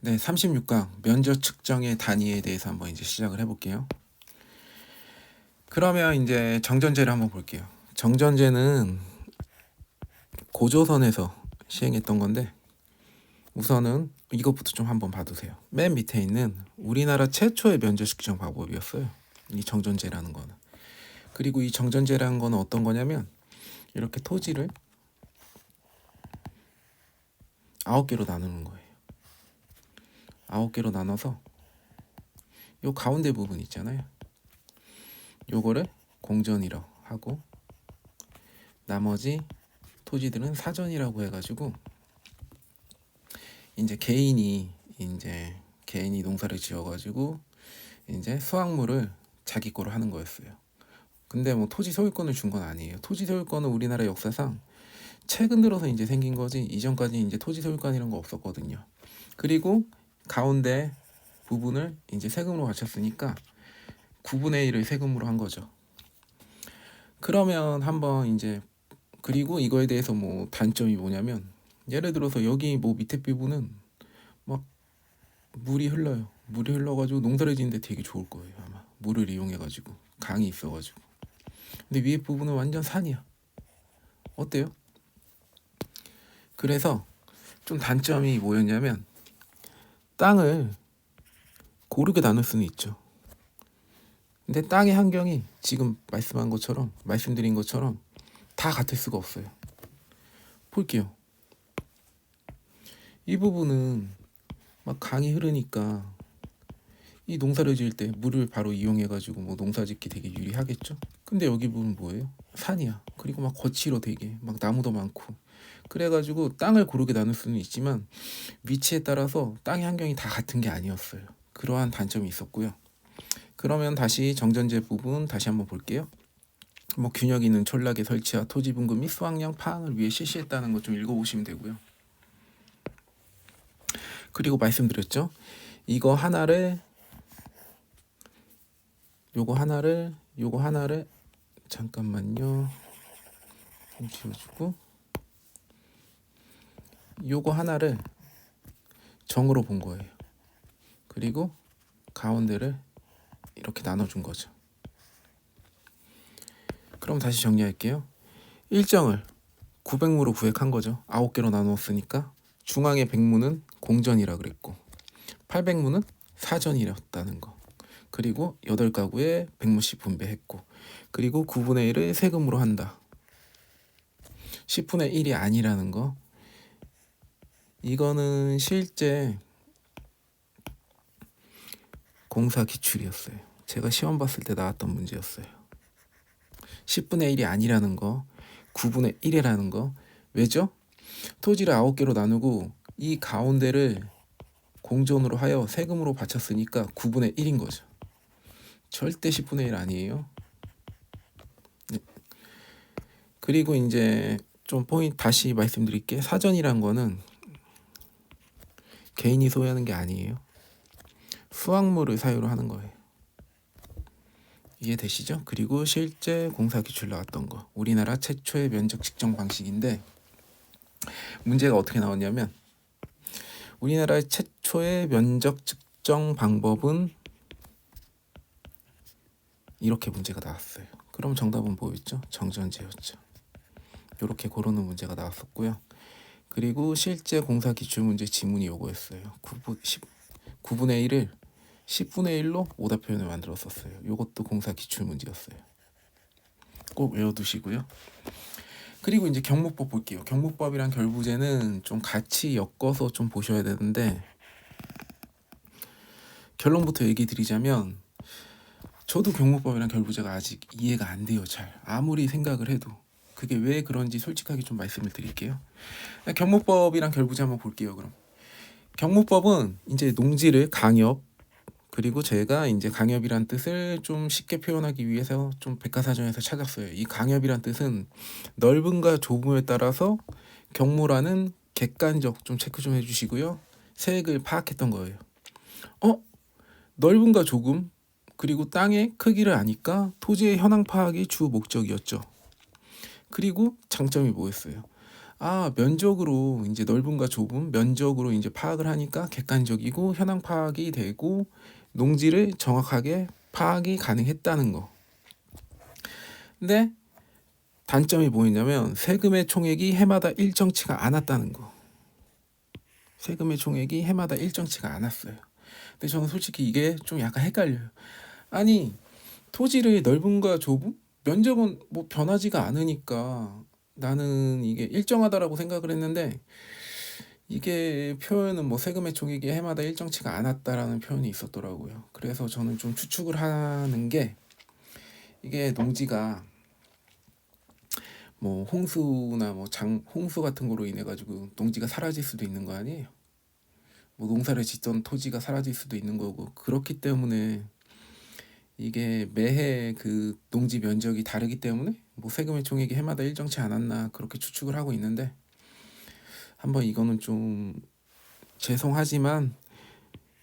네, 36강 면적 측정의 단위에 대해서 한번 이제 시작을 해볼게요. 그러면 이제 정전제를 한번 볼게요. 정전제는 고조선에서 시행했던 건데 우선은 이것부터 좀 한번 봐두세요. 맨 밑에 있는 우리나라 최초의 면적 측정 방법이었어요. 이 정전제라는 거는. 그리고 이 정전제라는 거는 어떤 거냐면 이렇게 토지를 9개로 나누는 거예요. 9개로 나눠서 요 가운데 부분 있잖아요. 요거를 공전이라고 하고 나머지 토지들은 사전이라고 해가지고 이제 개인이 농사를 지어가지고 이제 수확물을 자기 거로 하는 거였어요. 근데 뭐 토지 소유권을 준 건 아니에요. 토지 소유권은 우리나라 역사상 최근 들어서 이제 생긴 거지 이전까지 이제 토지 소유권 이런 거 없었거든요. 그리고 가운데 부분을 이제 세금으로 바쳤으니까 9분의 1을 세금으로 한 거죠. 그러면 한번 이제 그리고 이거에 대해서 뭐 단점이 뭐냐면 예를 들어서 여기 뭐 밑에 부분은 막 물이 흘러요. 물이 흘러가지고 농사를 짓는데 되게 좋을 거예요. 아마 물을 이용해가지고 강이 있어가지고. 근데 위에 부분은 완전 산이야. 어때요? 그래서 좀 단점이 뭐였냐면 땅을 고르게 나눌 수는 있죠. 근데 땅의 환경이 지금 말씀드린 것처럼 다 같을 수가 없어요. 볼게요. 이 부분은 막 강이 흐르니까 이 농사를 지을 때 물을 바로 이용해가지고 뭐 농사 짓기 되게 유리하겠죠. 근데 여기 부분 뭐예요? 산이야. 그리고 막 거칠어 되게 막 나무도 많고 그래가지고 땅을 고르게 나눌 수는 있지만 위치에 따라서 땅의 환경이 다 같은 게 아니었어요. 그러한 단점이 있었고요. 그러면 다시 정전제 부분 다시 한번 볼게요. 뭐 균형 있는 촌락의 설치와 토지 분급 및 수확량 파악을 위해 실시했다는 것 좀 읽어보시면 되고요. 그리고 말씀드렸죠. 요거 하나를 잠깐만요. 좀 지워주고 요거 하나를 정으로 본 거예요. 그리고 가운데를 이렇게 나눠준 거죠. 그럼 다시 정리할게요. 일정을 900무로 구획한 거죠. 9개로 나누었으니까 중앙의 100무는 공전이라 그랬고 800무는 사전이었다는 거. 그리고 8가구에 100무씩 분배했고 그리고 9분의 1을 세금으로 한다. 10분의 1이 아니라는 거. 이거는 실제 공사 기출이었어요. 제가 시험 봤을 때 나왔던 문제였어요. 10분의 1이 아니라는 거, 9분의 1이라는 거. 왜죠? 토지를 9개로 나누고 이 가운데를 공전으로 하여 세금으로 바쳤으니까 9분의 1인 거죠. 절대 10분의 1 아니에요. 네. 그리고 이제 좀 포인트 다시 말씀드릴게. 사전이란 거는 개인이 소유하는 게 아니에요. 수확물을 사유로 하는 거예요. 이해되시죠? 그리고 실제 공사 기출 나왔던 거. 우리나라 최초의 면적 측정 방식인데 문제가 어떻게 나왔냐면 우리나라의 최초의 면적 측정 방법은 이렇게 문제가 나왔어요. 그럼 정답은 뭐였죠? 정전제였죠. 이렇게 고르는 문제가 나왔었고요. 그리고 실제 공사 기출 문제 지문이 요거였어요. 9분의 1을 10분의 1로 오답 표현을 만들었었어요. 요것도 공사 기출 문제였어요. 꼭 외워두시고요. 그리고 이제 경무법 볼게요. 경무법이랑 결부제는 좀 같이 엮어서 좀 보셔야 되는데 결론부터 얘기 드리자면 저도 경무법이랑 결부제가 아직 이해가 안 돼요. 잘 아무리 생각을 해도 그게 왜 그런지 솔직하게 좀 말씀을 드릴게요. 경무법이랑 결부제 한번 볼게요. 그럼 경무법은 이제 농지를 강엽 그리고 제가 이제 강엽이란 뜻을 좀 쉽게 표현하기 위해서 좀 백과사전에서 찾았어요. 이 강엽이란 뜻은 넓음과 좁음에 따라서 경무라는 객관적 좀 체크 좀 해주시고요. 세액을 파악했던 거예요. 넓음과 조금 그리고 땅의 크기를 아니까 토지의 현황 파악이 주 목적이었죠. 그리고 장점이 뭐였어요? 면적으로 이제 넓음과 좁음, 면적으로 이제 파악을 하니까 객관적이고 현황 파악이 되고 농지를 정확하게 파악이 가능했다는 거. 근데 단점이 뭐였냐면 세금의 총액이 해마다 일정치가 않았다는 거. 세금의 총액이 해마다 일정치가 않았어요. 근데 저는 솔직히 이게 좀 약간 헷갈려요. 아니, 토지의 넓음과 좁음? 면적은 뭐 변하지가 않으니까 나는 이게 일정하다라고 생각을 했는데 이게 표현은 뭐 세금의 총액이 해마다 일정치가 않았다라는 표현이 있었더라고요. 그래서 저는 좀 추측을 하는 게 이게 농지가 뭐 홍수나 뭐 홍수 같은 거로 인해 가지고 농지가 사라질 수도 있는 거 아니에요. 뭐 농사를 짓던 토지가 사라질 수도 있는 거고 그렇기 때문에 이게 매해 그 농지 면적이 다르기 때문에 뭐 세금의 총액이 해마다 일정치 않았나 그렇게 추측을 하고 있는데 한번 이거는 좀 죄송하지만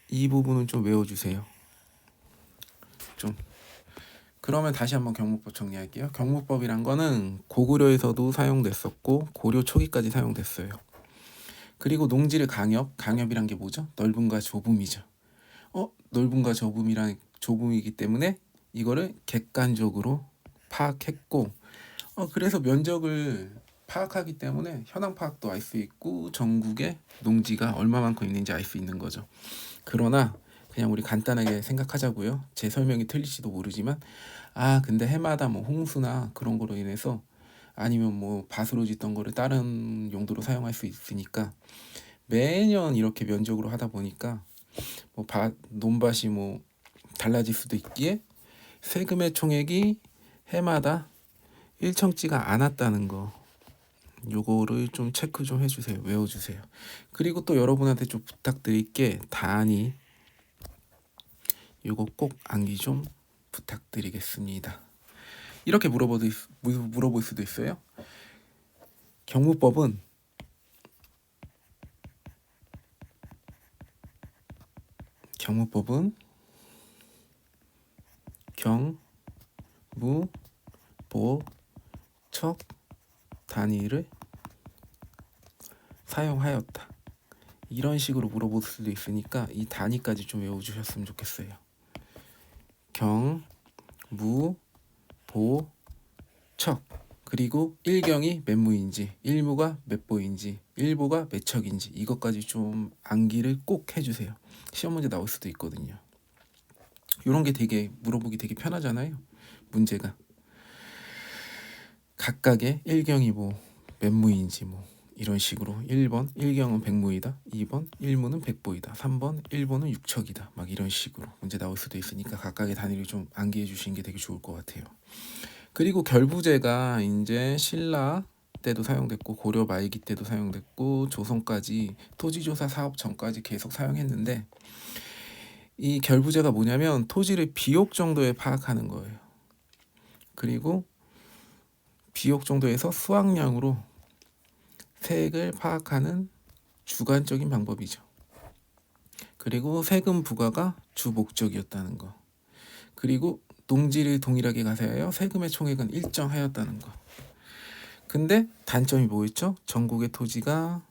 이 부분은 좀 외워주세요. 좀 그러면 다시 한번 경무법 정리할게요. 경무법이란 거는 고구려에서도 사용됐었고 고려 초기까지 사용됐어요. 그리고 농지를 강협이란 게 뭐죠? 넓음과 좁음이죠. 넓음과 좁음이기 때문에 이거를 객관적으로 파악했고 그래서 면적을 파악하기 때문에 현황 파악도 알 수 있고 전국에 농지가 얼마만큼 있는지 알 수 있는 거죠. 그러나 그냥 우리 간단하게 생각하자고요. 제 설명이 틀릴지도 모르지만 근데 해마다 뭐 홍수나 그런 거로 인해서 아니면 뭐 밭으로 짓던 거를 다른 용도로 사용할 수 있으니까 매년 이렇게 면적으로 하다 보니까 뭐 논밭이 뭐 달라질 수도 있기에 세금의 총액이 해마다 일정치가 않았다는 거 요거를 좀 체크 좀 해주세요. 외워주세요. 그리고 또 여러분한테 좀 부탁드릴 게 단위 요거 꼭 암기 좀 부탁드리겠습니다. 이렇게 물어볼 수도 있어요. 경무법은 경무보척 단위를 사용하였다. 이런 식으로 물어볼 수도 있으니까 이 단위까지 좀 외워주셨으면 좋겠어요. 경무보척 그리고 일경이 몇 무인지, 일무가 몇 보인지, 일보가 몇 척인지 이것까지 좀 암기를 꼭 해주세요. 시험 문제 나올 수도 있거든요. 이런 게 되게 물어보기 되게 편하잖아요. 문제가 각각의 일경이 뭐 몇 무인지 뭐 이런 식으로 1번 일경은 100무이다, 2번 일무는 100보이다, 3번 일보는 6척이다 막 이런 식으로 문제 나올 수도 있으니까 각각의 단위를 좀 암기해 주시는 게 되게 좋을 것 같아요. 그리고 결부제가 이제 신라 때도 사용됐고 고려 말기 때도 사용됐고 조선까지 토지조사 사업 전까지 계속 사용했는데 이 결부제가 뭐냐면 토지를 비옥 정도에 파악하는 거예요. 그리고 비옥 정도에서 수확량으로 세액을 파악하는 주관적인 방법이죠. 그리고 세금 부과가 주 목적이었다는 거. 그리고 농지를 동일하게 가세하여 세금의 총액은 일정하였다는 거. 근데 단점이 뭐였죠? 전국의 토지가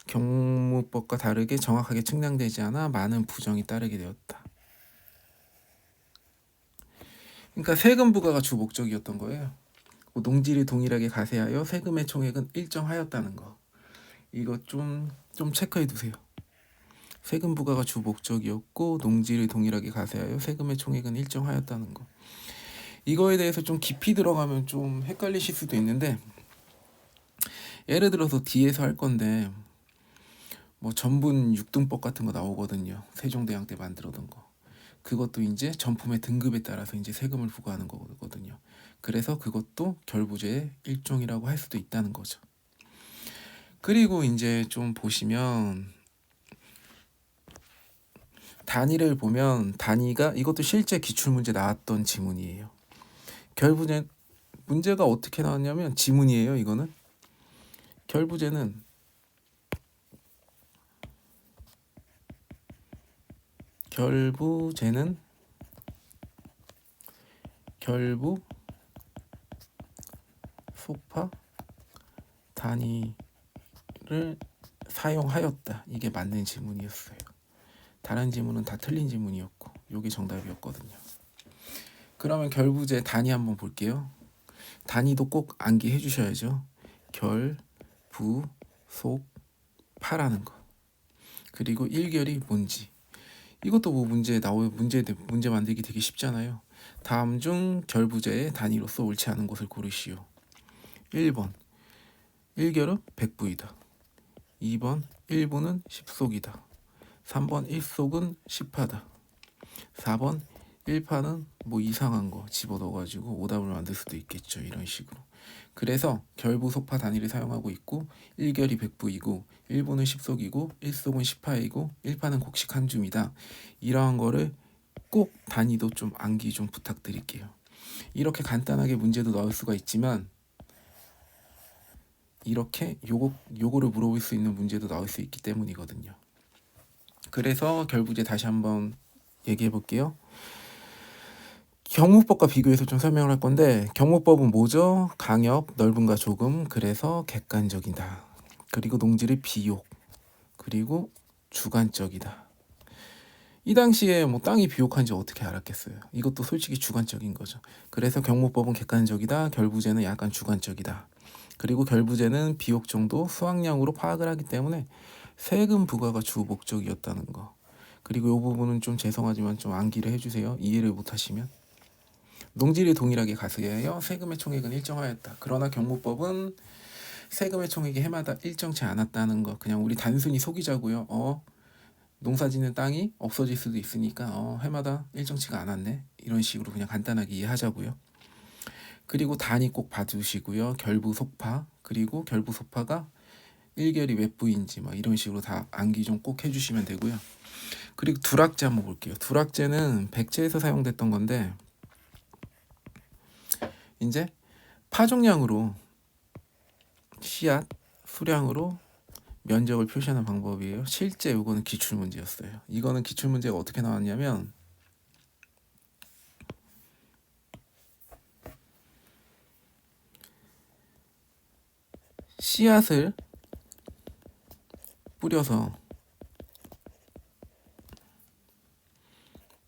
경무법과 다르게 정확하게 측량되지 않아 많은 부정이 따르게 되었다. 그러니까 세금 부과가 주 목적이었던 거예요. 농지를 동일하게 가세하여 세금의 총액은 일정하였다는 거. 이거 좀 체크해 두세요. 세금 부과가 주 목적이었고 농지를 동일하게 가세하여 세금의 총액은 일정하였다는 거. 이거에 대해서 좀 깊이 들어가면 좀 헷갈리실 수도 있는데 예를 들어서 뒤에서 할 건데 뭐 전분 6등법 같은 거 나오거든요. 세종대왕 때 만들어둔 거. 그것도 이제 전품의 등급에 따라서 이제 세금을 부과하는 거거든요. 그래서 그것도 결부제의 일종이라고 할 수도 있다는 거죠. 그리고 이제 좀 보시면 단위를 보면 단위가 이것도 실제 기출문제 나왔던 지문이에요. 결부제 문제가 어떻게 나왔냐면 지문이에요. 이거는 결부제는 결부 속파 단위를 사용하였다. 이게 맞는 지문이었어요. 다른 지문은 다 틀린 지문이었고 이게 정답이었거든요. 그러면 결부제 단위 한번 볼게요. 단위도 꼭 암기해 주셔야죠. 결, 부, 속, 파라는 거. 그리고 일결이 뭔지. 이것도 뭐 문제 만들기 되게 쉽잖아요. 다음 중 결부제의 단위로서 옳지 않은 것을 고르시오. 1번 일결은 백부이다. 2번 1부는 10속이다. 3번 1속은 10파다. 4번 1파는 뭐 이상한 거 집어넣어가지고 오답을 만들 수도 있겠죠. 이런 식으로. 그래서 결부 속파 단위를 사용하고 있고 1결이 백부이고 1부는 10속이고 1속은 10파이고 1파는 곡식 한 줌이다. 이러한 거를 꼭 단위도 좀 암기 좀 부탁드릴게요. 이렇게 간단하게 문제도 나올 수가 있지만 이렇게 요거를 물어볼 수 있는 문제도 나올 수 있기 때문이거든요. 그래서 결부제 다시 한번 얘기해 볼게요. 경무법과 비교해서 좀 설명을 할 건데 경무법은 뭐죠? 강역, 넓음과 조금, 그래서 객관적이다. 그리고 농지를 비옥, 그리고 주관적이다. 이 당시에 뭐 땅이 비옥한지 어떻게 알았겠어요? 이것도 솔직히 주관적인 거죠. 그래서 경무법은 객관적이다. 결부제는 약간 주관적이다. 그리고 결부제는 비옥 정도 수확량으로 파악을 하기 때문에 세금 부과가 주 목적이었다는 거. 그리고 이 부분은 좀 죄송하지만 좀 암기를 해주세요. 이해를 못하시면. 농지를 동일하게 가수하여 세금의 총액은 일정하였다. 그러나 경무법은 세금의 총액이 해마다 일정치 않았다는 거. 그냥 우리 단순히 속이자고요. 농사짓는 땅이 없어질 수도 있으니까 해마다 일정치가 않았네. 이런 식으로 그냥 간단하게 이해하자고요. 그리고 단위 꼭 봐주시고요. 결부 속파, 그리고 결부 속파가 일결이 몇 부인지 막 이런 식으로 다 암기 좀 꼭 해주시면 되고요. 그리고 두락제 한번 볼게요. 두락제는 백제에서 사용됐던 건데 이제 파종량으로 씨앗 수량으로 면적을 표시하는 방법이에요. 실제 이거는 기출문제였어요. 이거는 기출문제가 어떻게 나왔냐면 씨앗을 뿌려서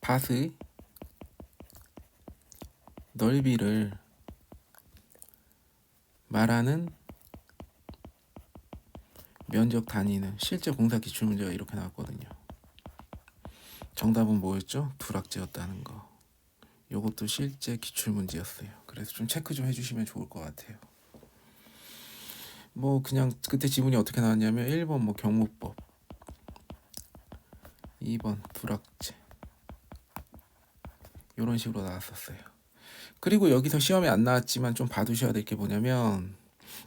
밭의 넓이를 말하는 면적 단위는 실제 공사 기출문제가 이렇게 나왔거든요. 정답은 뭐였죠? 두락제였다는 거. 요것도 실제 기출문제였어요. 그래서 좀 체크 좀 해주시면 좋을 것 같아요. 뭐 그냥 그때 지문이 어떻게 나왔냐면 1번 뭐 경무법, 2번 두락제 이런 식으로 나왔었어요. 그리고 여기서 시험에 안 나왔지만 좀 봐두셔야 될 게 뭐냐면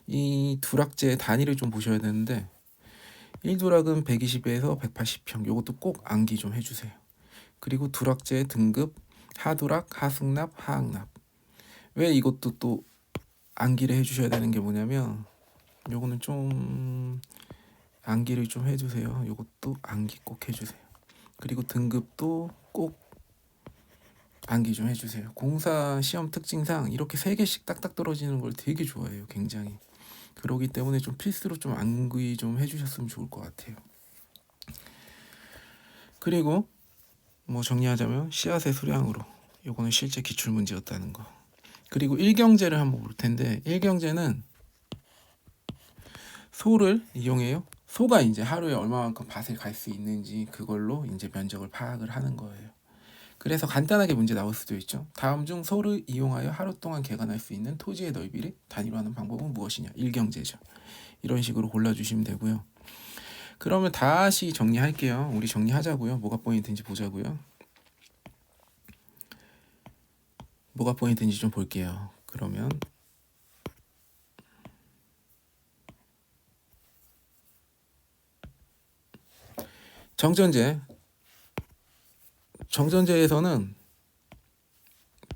이 두락제의 단위를 좀 보셔야 되는데 1두락은 120에서 180평. 요것도 꼭 암기 좀 해주세요. 그리고 두락제의 등급 하두락, 하승납, 하악납. 왜 이것도 또 암기를 해주셔야 되는 게 뭐냐면 요거는 좀 암기를 좀 해주세요. 요것도 암기 꼭 해주세요. 그리고 등급도 꼭 암기 좀 해주세요. 공사 시험 특징상 이렇게 3개씩 딱딱 떨어지는 걸 되게 좋아해요. 굉장히. 그러기 때문에 좀 필수로 좀 암기 좀 해주셨으면 좋을 것 같아요. 그리고 뭐 정리하자면 씨앗의 수량으로 요거는 실제 기출문제였다는 거. 그리고 일경제를 한번 볼 텐데 일경제는 소를 이용해요. 소가 이제 하루에 얼마만큼 밭을 갈 수 있는지 그걸로 이제 면적을 파악을 하는 거예요. 그래서 간단하게 문제 나올 수도 있죠. 다음 중 소를 이용하여 하루 동안 개간할 수 있는 토지의 넓이를 단위로 하는 방법은 무엇이냐? 일경제죠. 이런 식으로 골라주시면 되고요. 그러면 다시 정리할게요. 우리 정리하자고요. 뭐가 포인트인지 보자고요. 뭐가 포인트인지 좀 볼게요. 그러면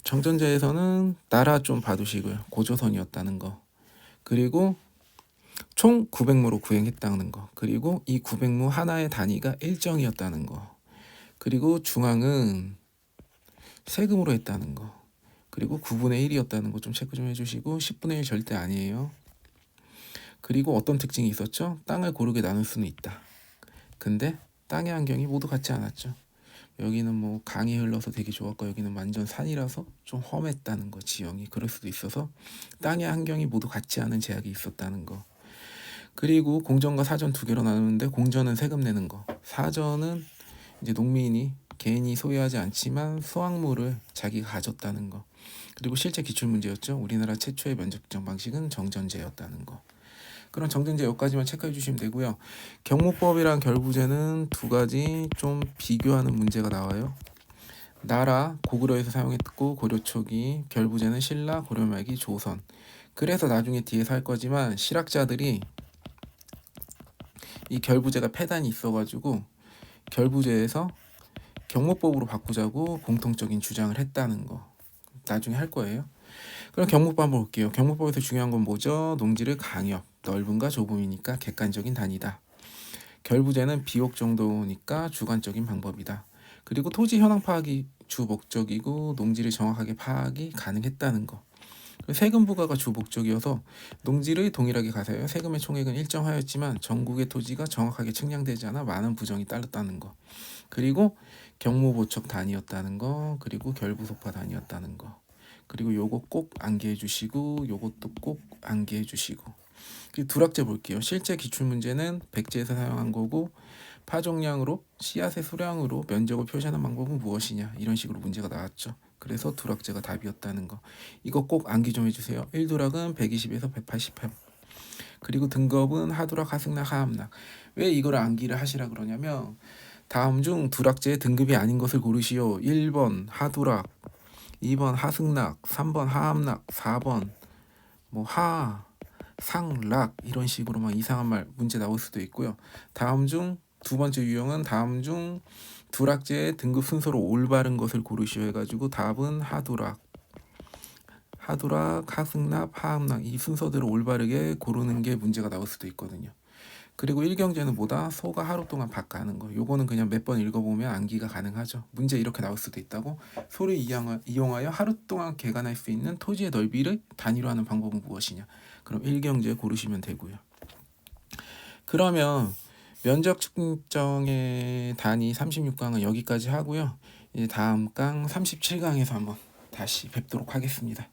정전제에서는 나라 좀 봐두시고요. 고조선이었다는 거. 그리고 총 900무로 구행했다는 거. 그리고 이 900무 하나의 단위가 일정이었다는 거. 그리고 중앙은 세금으로 했다는 거. 그리고 9분의 1이었다는 거 좀 체크 좀 해주시고 10분의 1 절대 아니에요. 그리고 어떤 특징이 있었죠? 땅을 고르게 나눌 수는 있다. 근데 땅의 환경이 모두 같지 않았죠. 여기는 뭐 강이 흘러서 되게 좋았고 여기는 완전 산이라서 좀 험했다는 거. 지형이 그럴 수도 있어서 땅의 환경이 모두 같지 않은 제약이 있었다는 거. 그리고 공전과 사전 두 개로 나누는데 공전은 세금 내는 거. 사전은 이제 농민이 개인이 소유하지 않지만 수확물을 자기가 가졌다는 거. 그리고 실제 기출문제였죠. 우리나라 최초의 면적 측정 방식은 정전제였다는 거. 그런 정전제 여기까지만 체크해 주시면 되고요. 경무법이랑 결부제는 두 가지 좀 비교하는 문제가 나와요. 나라 고구려에서 사용했고 고려 초기, 결부제는 신라 고려 말기 조선. 그래서 나중에 뒤에서 할 거지만 실학자들이 이 결부제가 폐단이 있어가지고 결부제에서 경무법으로 바꾸자고 공통적인 주장을 했다는 거. 나중에 할 거예요. 그럼 경무법 한번 볼게요. 경무법에서 중요한 건 뭐죠? 농지를 강역, 넓음과 좁음이니까 객관적인 단위다. 결부제는 비옥 정도니까 주관적인 방법이다. 그리고 토지 현황 파악이 주 목적이고 농지를 정확하게 파악이 가능했다는 거. 세금 부과가 주 목적이어서 농지를 동일하게 가사하여 세금의 총액은 일정하였지만 전국의 토지가 정확하게 측량되지 않아 많은 부정이 따랐다는 거. 그리고 경무보척 단위였다는 거. 그리고 결부소파 단위였다는 거. 그리고 요거 꼭 암기해 주시고 요것도 꼭 암기해 주시고. 그리고 두락제 볼게요. 실제 기출문제는 백제에서 사용한 거고 파종량으로 씨앗의 수량으로 면적을 표시하는 방법은 무엇이냐 이런 식으로 문제가 나왔죠. 그래서 두락제가 답이었다는 거. 이거 꼭 암기 좀 해주세요. 1두락은 120에서 188. 그리고 등급은 하두락, 하승락, 하암락. 왜 이걸 암기를 하시라 그러냐면 다음 중 두락제의 등급이 아닌 것을 고르시오. 1번 하두락, 2번 하승락, 3번 하암락, 4번 뭐 하, 상, 락 이런 식으로 막 이상한 말 문제 나올 수도 있고요. 다음 중 두 번째 유형은 다음 중 두락제의 등급 순서로 올바른 것을 고르시오 해가지고 답은 하두락, 하승납, 하암락 이 순서대로 올바르게 고르는 게 문제가 나올 수도 있거든요. 그리고 일경제는 뭐다? 소가 하루 동안 밭가는 거. 요거는 그냥 몇 번 읽어보면 암기가 가능하죠. 문제 이렇게 나올 수도 있다고. 소를 이용하여 하루 동안 개간할 수 있는 토지의 넓이를 단위로 하는 방법은 무엇이냐. 그럼 일경제 고르시면 되고요. 그러면 면적 측정의 단위 36강은 여기까지 하고요. 이제 다음 강 37강에서 한번 다시 뵙도록 하겠습니다.